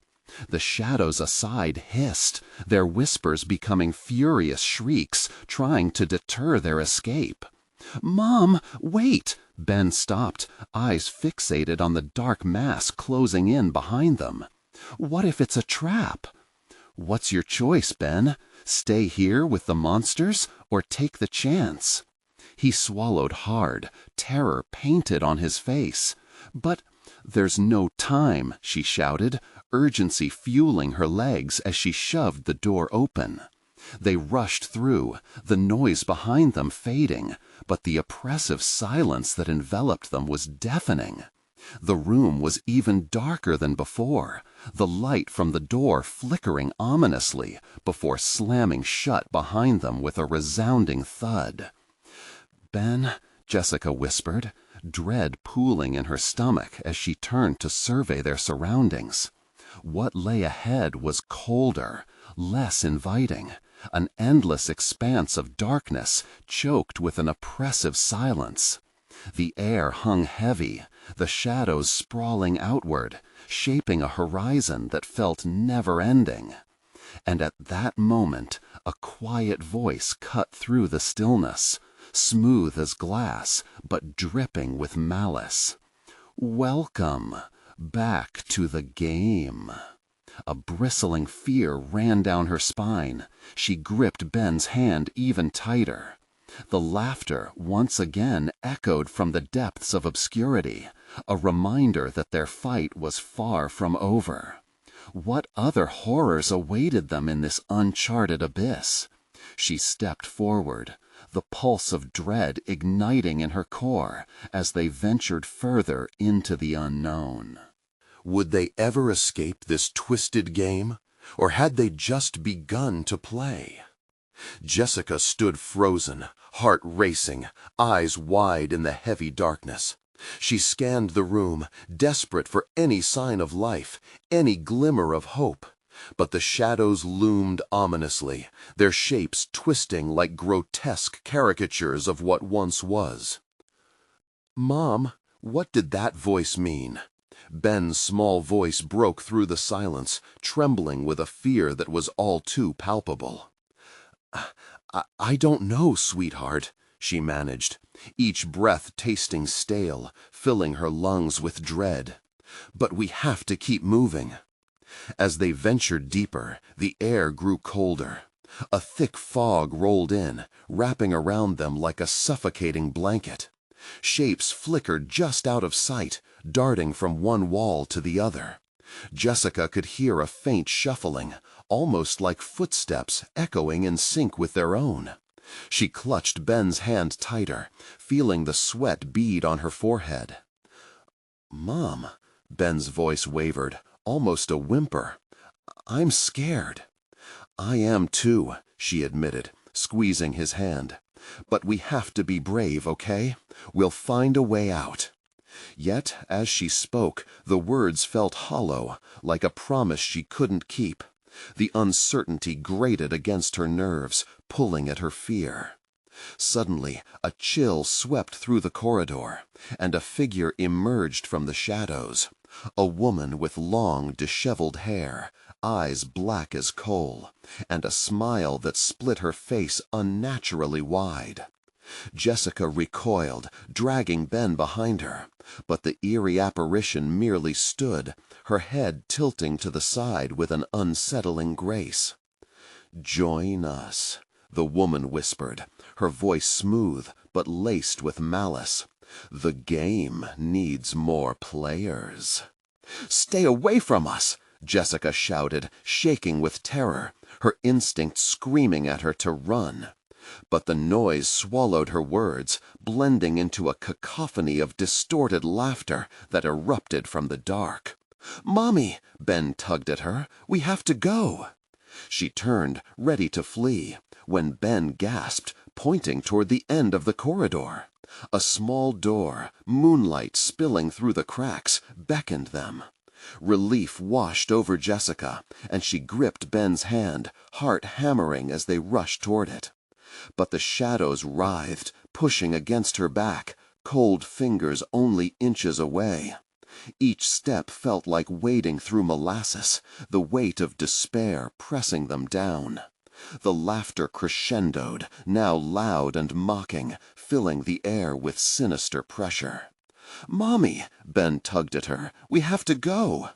The shadows aside hissed, their whispers becoming furious shrieks, trying to deter their escape. "Mom, wait!" Ben stopped, eyes fixated on the dark mass closing in behind them. What if it's a trap? What's your choice, Ben? Stay here with the monsters or take the chance? He swallowed hard, terror painted on his face. But there's no time, she shouted, urgency fueling her legs as she shoved the door open. They rushed through, the noise behind them fading, but the oppressive silence that enveloped them was deafening. The room was even darker than before, the light from the door flickering ominously before slamming shut behind them with a resounding thud. "Ben," Jessica whispered, dread pooling in her stomach as she turned to survey their surroundings. What lay ahead was colder, less inviting, an endless expanse of darkness choked with an oppressive silence. The air hung heavy, the shadows sprawling outward, shaping a horizon that felt never-ending. And at that moment, a quiet voice cut through the stillness, smooth as glass, but dripping with malice. "Welcome back to the game." A bristling fear ran down her spine. She gripped Ben's hand even tighter. The laughter once again echoed from the depths of obscurity, a reminder that their fight was far from over. What other horrors awaited them in this uncharted abyss? She stepped forward, the pulse of dread igniting in her core as they ventured further into the unknown. Would they ever escape this twisted game, or had they just begun to play? Jessica stood frozen, heart racing, eyes wide in the heavy darkness. She scanned the room, desperate for any sign of life, any glimmer of hope. But the shadows loomed ominously, their shapes twisting like grotesque caricatures of what once was. "Mom, what did that voice mean?" Ben's small voice broke through the silence, trembling with a fear that was all too palpable. I don't know, sweetheart," she managed, each breath tasting stale, filling her lungs with dread. "But we have to keep moving." As they ventured deeper, the air grew colder. A thick fog rolled in, wrapping around them like a suffocating blanket. Shapes flickered just out of sight, darting from one wall to the other. Jessica could hear a faint shuffling, almost like footsteps echoing in sync with their own. She clutched Ben's hand tighter, feeling the sweat bead on her forehead. "Mom," Ben's voice wavered, almost a whimper. "I'm scared." "I am too," she admitted, squeezing his hand. "But we have to be brave, okay? We'll find a way out." Yet, as she spoke, the words felt hollow, like a promise she couldn't keep. The uncertainty grated against her nerves, pulling at her fear. Suddenly, a chill swept through the corridor, and a figure emerged from the shadows. A woman with long, disheveled hair, eyes black as coal, and a smile that split her face unnaturally wide. Jessica recoiled, dragging Ben behind her, but the eerie apparition merely stood, her head tilting to the side with an unsettling grace. "Join us," the woman whispered, her voice smooth but laced with malice. "The game needs more players." "Stay away from us!" Jessica shouted, shaking with terror, her instinct screaming at her to run. But the noise swallowed her words, blending into a cacophony of distorted laughter that erupted from the dark. "Mommy!" Ben tugged at her. "We have to go!" She turned, ready to flee, when Ben gasped, pointing toward the end of the corridor. A small door, moonlight spilling through the cracks, beckoned them. Relief washed over Jessica, and she gripped Ben's hand, heart hammering as they rushed toward it. But the shadows writhed, pushing against her back, cold fingers only inches away. Each step felt like wading through molasses, the weight of despair pressing them down. The laughter crescendoed, now loud and mocking, filling the air with sinister pressure. "Mommy!" Ben tugged at her. "We have to go!"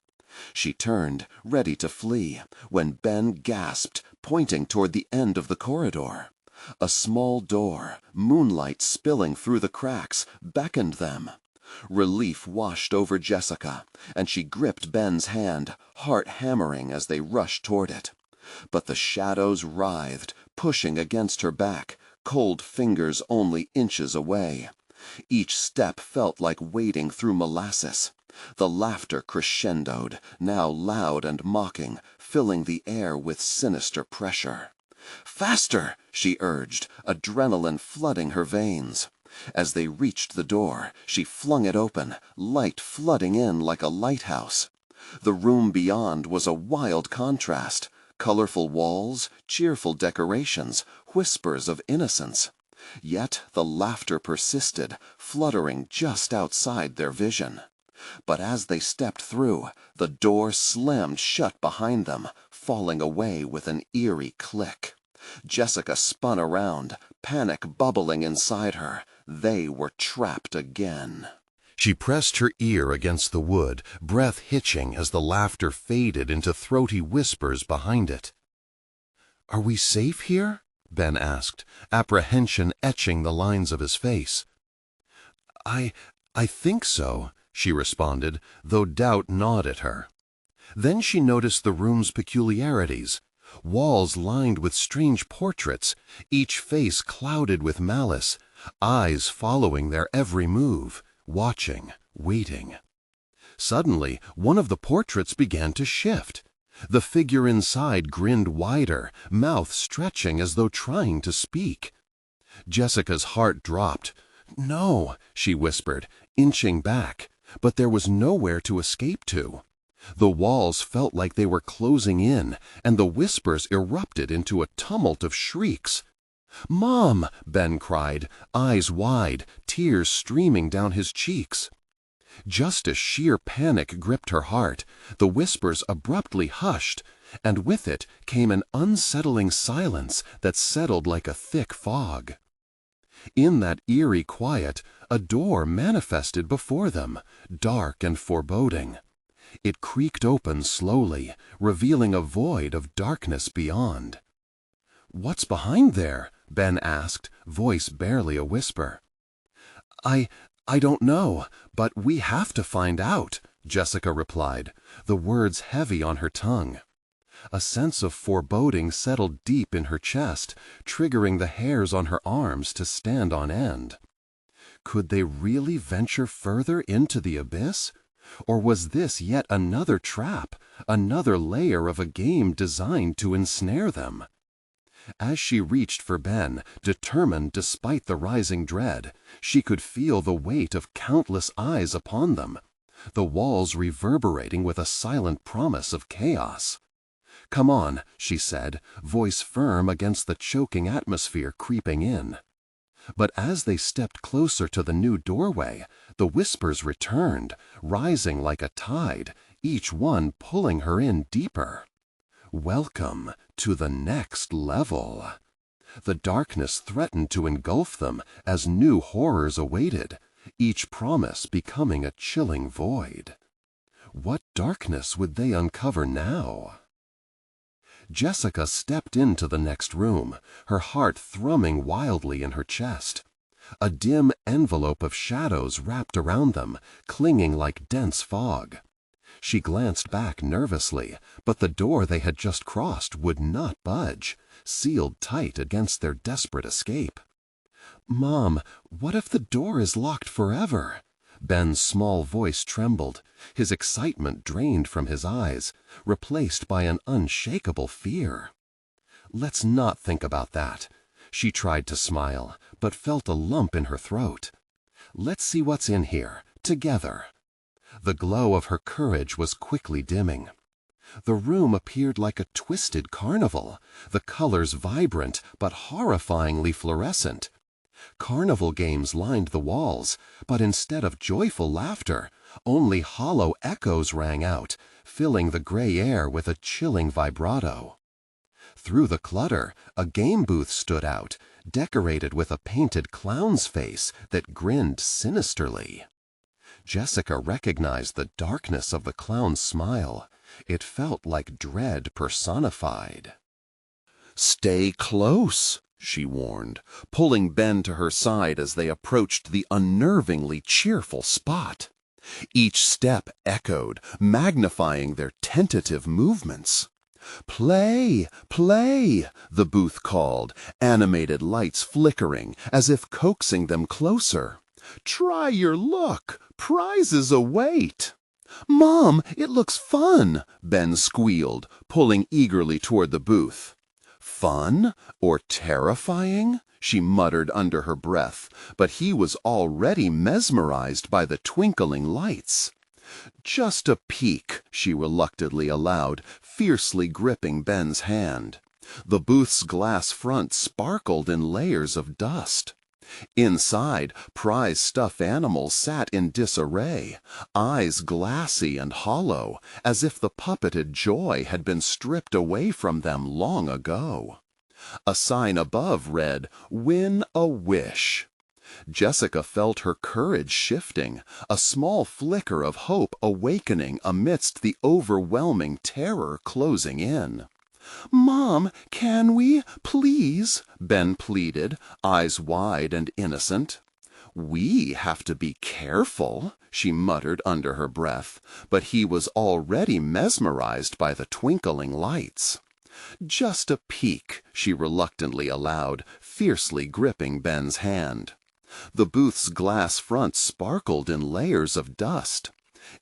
She turned, ready to flee, when Ben gasped, pointing toward the end of the corridor. A small door, moonlight spilling through the cracks, beckoned them. Relief washed over Jessica, and she gripped Ben's hand, heart hammering as they rushed toward it. But the shadows writhed, pushing against her back, cold fingers only inches away. Each step felt like wading through molasses. The laughter crescendoed, now loud and mocking, filling the air with sinister pressure. "Faster!" she urged, adrenaline flooding her veins. As they reached the door, she flung it open, light flooding in like a lighthouse. The room beyond was a wild contrast. Colorful walls, cheerful decorations, whispers of innocence. Yet the laughter persisted, fluttering just outside their vision. But as they stepped through, the door slammed shut behind them, falling away with an eerie click. Jessica spun around, panic bubbling inside her. They were trapped again. She pressed her ear against the wood, breath hitching as the laughter faded into throaty whispers behind it. "Are we safe here?" Ben asked, apprehension etching the lines of his face. I think so," she responded, though doubt gnawed at her. Then she noticed the room's peculiarities. Walls lined with strange portraits, each face clouded with malice, eyes following their every move, watching, waiting. Suddenly, one of the portraits began to shift. The figure inside grinned wider, mouth stretching as though trying to speak. Jessica's heart dropped. "No," she whispered, inching back, but there was nowhere to escape to. The walls felt like they were closing in, and the whispers erupted into a tumult of shrieks. "Mom!" Ben cried, eyes wide, tears streaming down his cheeks. Just as sheer panic gripped her heart, the whispers abruptly hushed, and with it came an unsettling silence that settled like a thick fog. In that eerie quiet, a door manifested before them, dark and foreboding. It creaked open slowly, revealing a void of darkness beyond. "What's behind there?" Ben asked, voice barely a whisper. I don't know, but we have to find out," Jessica replied, the words heavy on her tongue. A sense of foreboding settled deep in her chest, triggering the hairs on her arms to stand on end. Could they really venture further into the abyss? Or was this yet another trap, another layer of a game designed to ensnare them? As she reached for Ben, determined despite the rising dread, she could feel the weight of countless eyes upon them, the walls reverberating with a silent promise of chaos. "Come on," she said, voice firm against the choking atmosphere creeping in. But as they stepped closer to the new doorway, the whispers returned, rising like a tide, each one pulling her in deeper. Welcome to the next level. The darkness threatened to engulf them as new horrors awaited, each promise becoming a chilling void. What darkness would they uncover now? Jessica stepped into the next room, her heart thrumming wildly in her chest. A dim envelope of shadows wrapped around them, clinging like dense fog. She glanced back nervously, but the door they had just crossed would not budge, sealed tight against their desperate escape. "Mom, what if the door is locked forever?" Ben's small voice trembled, his excitement drained from his eyes, replaced by an unshakable fear. "Let's not think about that." She tried to smile, but felt a lump in her throat. "Let's see what's in here, together." The glow of her courage was quickly dimming. The room appeared like a twisted carnival, the colors vibrant but horrifyingly fluorescent. Carnival games lined the walls, but instead of joyful laughter, only hollow echoes rang out, filling the gray air with a chilling vibrato. Through the clutter, a game booth stood out, decorated with a painted clown's face that grinned sinisterly. Jessica recognized the darkness of the clown's smile. It felt like dread personified. "Stay close," she warned, pulling Ben to her side as they approached the unnervingly cheerful spot. Each step echoed, magnifying their tentative movements. "Play, play," the booth called, animated lights flickering as if coaxing them closer. "Try your luck. Prizes await." "Mom, it looks fun," Ben squealed, pulling eagerly toward the booth. "Fun or terrifying?" she muttered under her breath, but he was already mesmerized by the twinkling lights. "Just a peek," she reluctantly allowed, fiercely gripping Ben's hand. The booth's glass front sparkled in layers of dust. Inside, prize stuffed animals sat in disarray, eyes glassy and hollow, as if the puppeted joy had been stripped away from them long ago. A sign above read, "Win a wish." Jessica felt her courage shifting, a small flicker of hope awakening amidst the overwhelming terror closing in. "Mom, can we, please?" Ben pleaded, eyes wide and innocent. "We have to be careful," she muttered under her breath, but he was already mesmerized by the twinkling lights. "Just a peek," she reluctantly allowed, fiercely gripping Ben's hand. The booth's glass front sparkled in layers of dust.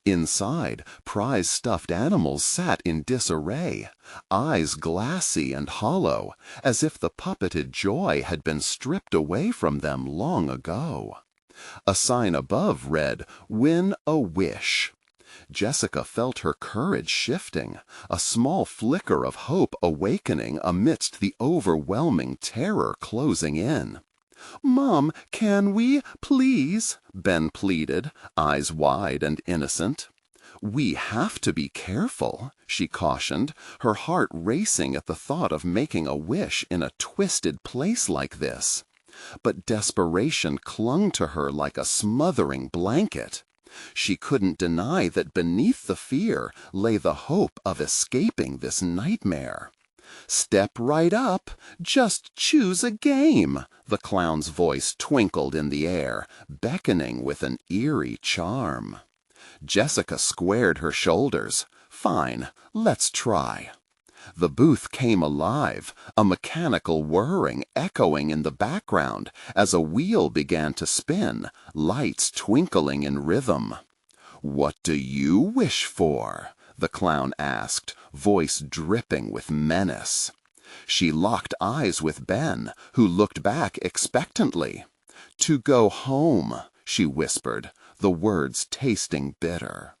Inside, prize stuffed animals sat in disarray, eyes glassy and hollow, as if the puppeted joy had been stripped away from them long ago. A sign above read, "Win a wish." Jessica felt her courage shifting, a small flicker of hope awakening amidst the overwhelming terror closing in. "Mom, can we, please?" Ben pleaded, eyes wide and innocent. "We have to be careful," she cautioned, her heart racing at the thought of making a wish in a twisted place like this. But desperation clung to her like a smothering blanket. She couldn't deny that beneath the fear lay the hope of escaping this nightmare. "Step right up. Just choose a game." The clown's voice twinkled in the air, beckoning with an eerie charm. Jessica squared her shoulders. "Fine, let's try." The booth came alive, a mechanical whirring echoing in the background as a wheel began to spin, lights twinkling in rhythm. "What do you wish for?" the clown asked, voice dripping with menace. She locked eyes with Ben, who looked back expectantly. "To go home," she whispered, the words tasting bitter.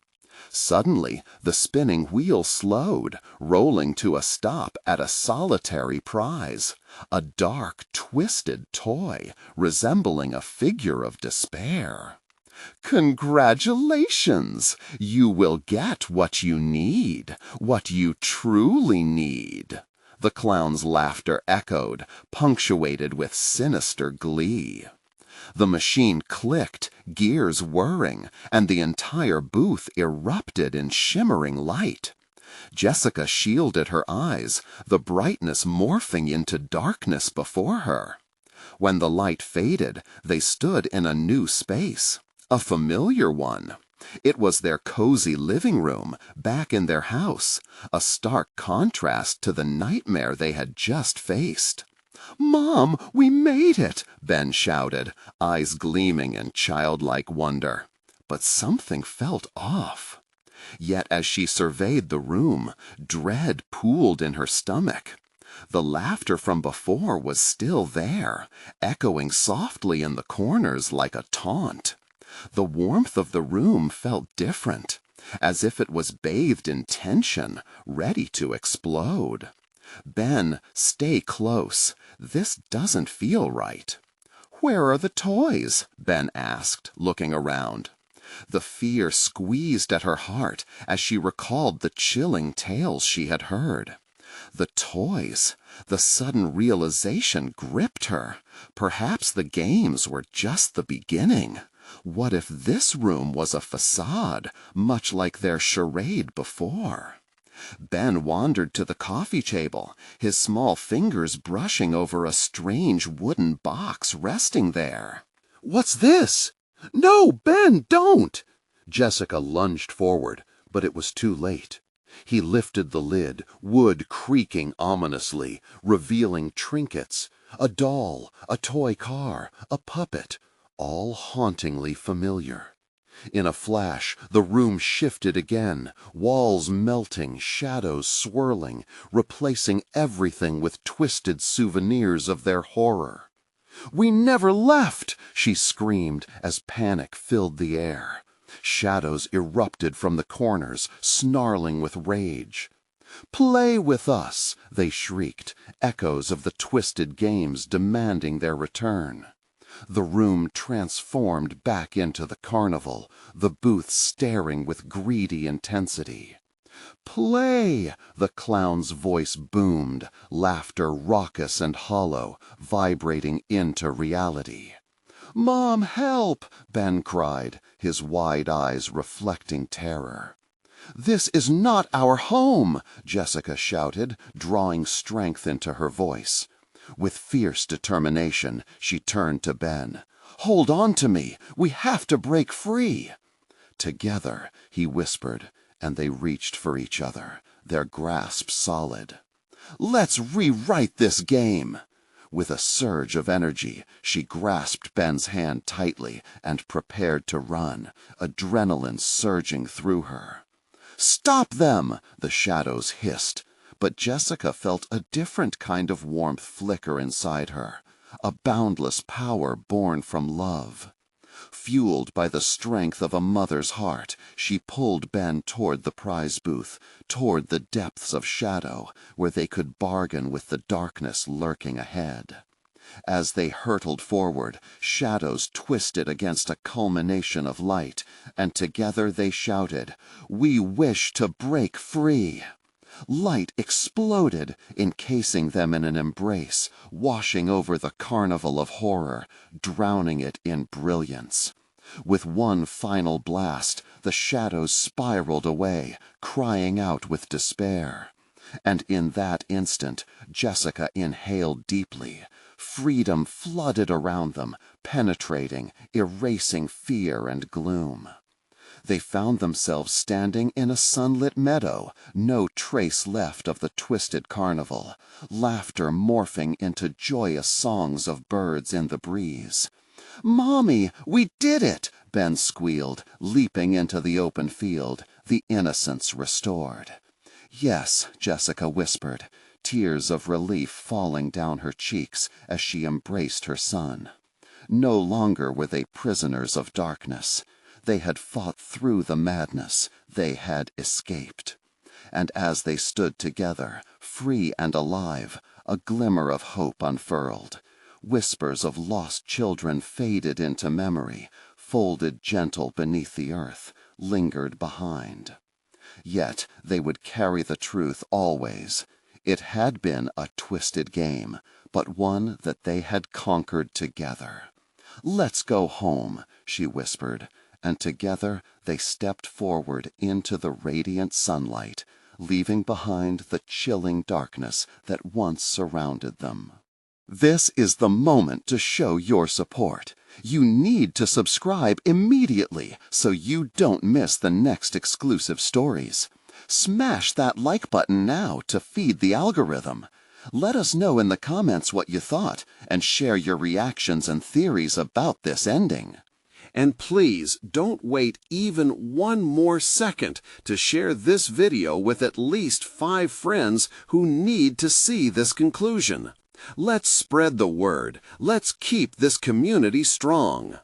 Suddenly, the spinning wheel slowed, rolling to a stop at a solitary prize, a dark, twisted toy resembling a figure of despair. "Congratulations! You will get what you need, what you truly need." The clown's laughter echoed, punctuated with sinister glee. The machine clicked, gears whirring, and the entire booth erupted in shimmering light. Jessica shielded her eyes, the brightness morphing into darkness before her. When the light faded, they stood in a new space, a familiar one. It was their cozy living room, back in their house, a stark contrast to the nightmare they had just faced. "Mom, we made it!" Ben shouted, eyes gleaming in childlike wonder. But something felt off. Yet as she surveyed the room, dread pooled in her stomach. The laughter from before was still there, echoing softly in the corners like a taunt. The warmth of the room felt different, as if it was bathed in tension, ready to explode. "Ben, stay close. This doesn't feel right." "Where are the toys?" Ben asked, looking around. The fear squeezed at her heart as she recalled the chilling tales she had heard. The toys! The sudden realization gripped her. Perhaps the games were just the beginning. What if this room was a facade, much like their charade before? Ben wandered to the coffee table, his small fingers brushing over a strange wooden box resting there. "What's this?" "No, Ben, don't!" Jessica lunged forward, but it was too late. He lifted the lid, wood creaking ominously, revealing trinkets, a doll, a toy car, a puppet, all hauntingly familiar. In a flash, the room shifted again, walls melting, shadows swirling, replacing everything with twisted souvenirs of their horror. "We never left!" she screamed as panic filled the air. Shadows erupted from the corners, snarling with rage. "Play with us!" they shrieked, echoes of the twisted games demanding their return. The room transformed back into the carnival, the booth staring with greedy intensity. "Play!" the clown's voice boomed, laughter raucous and hollow, vibrating into reality. "Mom, help!" Ben cried, his wide eyes reflecting terror. "This is not our home!" Jessica shouted, drawing strength into her voice. With fierce determination, she turned to Ben. "Hold on to me! We have to break free!" "Together," he whispered, and they reached for each other, their grasp solid. "Let's rewrite this game!" With a surge of energy, she grasped Ben's hand tightly and prepared to run, adrenaline surging through her. "Stop them!" the shadows hissed. But Jessica felt a different kind of warmth flicker inside her, a boundless power born from love. Fueled by the strength of a mother's heart, she pulled Ben toward the prize booth, toward the depths of shadow, where they could bargain with the darkness lurking ahead. As they hurtled forward, shadows twisted against a culmination of light, and together they shouted, "We wish to break free!" Light exploded, encasing them in an embrace, washing over the carnival of horror, drowning it in brilliance. With one final blast, the shadows spiraled away, crying out with despair. And in that instant, Jessica inhaled deeply. Freedom flooded around them, penetrating, erasing fear and gloom. They found themselves standing in a sunlit meadow, no trace left of the twisted carnival, laughter morphing into joyous songs of birds in the breeze. "Mommy, we did it!" Ben squealed, leaping into the open field, the innocence restored. "Yes," Jessica whispered, tears of relief falling down her cheeks as she embraced her son. No longer were they prisoners of darkness. They had fought through the madness. They had escaped. And as they stood together, free and alive, a glimmer of hope unfurled. Whispers of lost children faded into memory, folded gentle beneath the earth, lingered behind. Yet they would carry the truth always. It had been a twisted game, but one that they had conquered together. "Let's go home," she whispered, and together they stepped forward into the radiant sunlight, leaving behind the chilling darkness that once surrounded them. This is the moment to show your support. You need to subscribe immediately so you don't miss the next exclusive stories. Smash that like button now to feed the algorithm. Let us know in the comments what you thought and share your reactions and theories about this ending. And please don't wait even one more second to share this video with at least 5 friends who need to see this conclusion. Let's spread the word. Let's keep this community strong.